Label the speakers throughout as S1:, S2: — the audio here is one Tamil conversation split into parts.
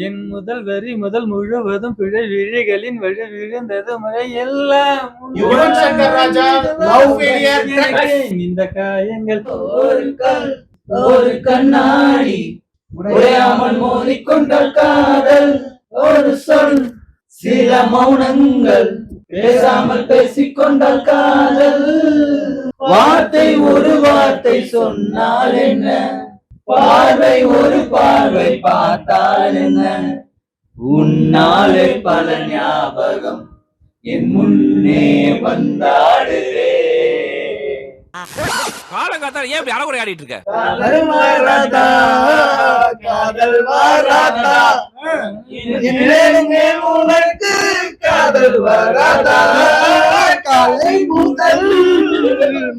S1: என் முதல் வரி முதல் முழுவதும் பிழை விழிகளின் வழி விழுந்தது முறை எல்லாம்
S2: யுவன் சங்கர் ராஜா லவ் ஃபெயிலியர்
S1: இந்த காயங்கள்
S3: ஒரு கல் ஒரு கண்ணாடி உடையாமல் மோதிக்கொண்டால் காதல் ஒரு சொல் சில மௌனங்கள் பேசாமல் பேசிக்கொண்டால் காதல் வார்த்தை ஒரு வார்த்தை சொன்னால் என்ன பார்வை ஒரு பார்வை பார்த்தால் என்ன உன்னாலே பல ஞாபகம் என் முன்னே வந்தாடுவே
S4: காலங்காத்தால ஏன் இப்படி அறகுறை ஆடிட்டு இருக்க?
S3: காதல் வாராதா காதல் வாராதா இனிமே உனக்கு காதல் வராதா காலை முதல்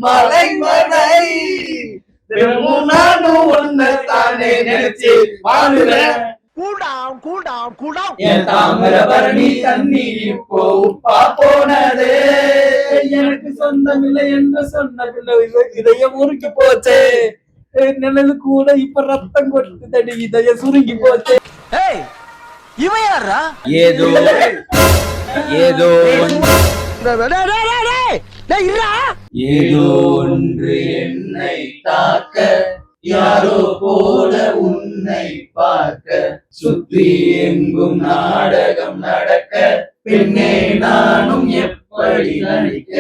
S3: மலை வரை நானும் ஒன்ன தானே நினைச்சு வாழுறேன் என் தாமிரபரணி தண்ணி இப்போ உப்பா போனதே எனக்கு சொந்தமில்லை என்று சொன்ன இதயம் உருக்கி போச்சே நினைவு கூட இப்ப ரத்தம் கொட்டுதடி இதயம் சுருங்கி போச்சே
S4: இவன் யாரா?
S3: ஏதோ ஏதோ ஏதோ ஒன்று என்னை தாக்க யாரோ போல உன்னை பார்க்க சுற்றி எங்கும் நாடகம் நடக்க பின்னே நானும் எப்படி நடிக்க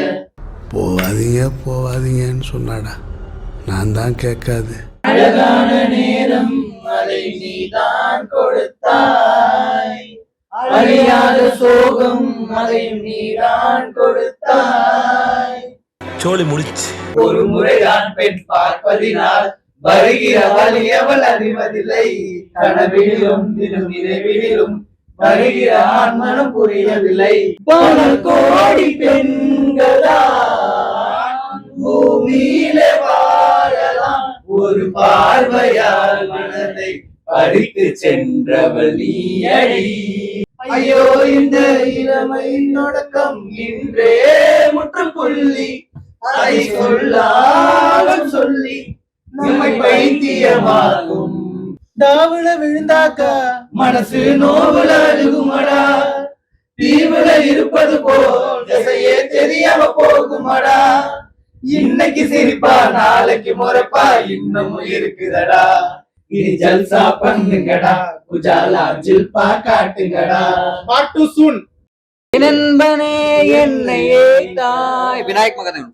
S5: போவாதீங்கன்னு சொன்னாடா, நான் தான் கேட்காது.
S3: அழகான நேரம் அதை நீதான் கொடுத்தாய் அழியாத சோகம் அதை நீதான் கொடுத்தாய்
S4: சோழி முடிச்சு
S3: ஒரு முறைதான் பெண் பார்ப்பதினால் வருகிற வழி அவள் அறிவதில்லை கனவிலும் நினைவிலும் வருகிற ஆன்மனம் புரியவில்லை பல கோடி பெண்களா பூமியிலே வாழலாம் ஒரு பார்வையால் மனதை பறித்து சென்றவள் நீயடி ஐயோ இந்த இளமை தொடக்கம் இன்றே முற்றுப்புள்ளி அதை சொல்லாலும் சொல்லி நம்மை பைத்தியமாகும் தாவுல விழுந்தாக்க மனசு நோவுல அழுகுமடா தீவுல இருப்பது போல் திசையே தெரியாம போகுமடா இன்னைக்கு சிரிப்பா நாளைக்கு முறைப்பா இன்னமும் இருக்குதடா இது ஜல்சா பண்ணுங்கடா குஜாலா ஜில்பா காட்டுங்கடா
S2: பாட்டு சூன்
S1: நண்பனே என்னையே தாய் விநாயக் மகன்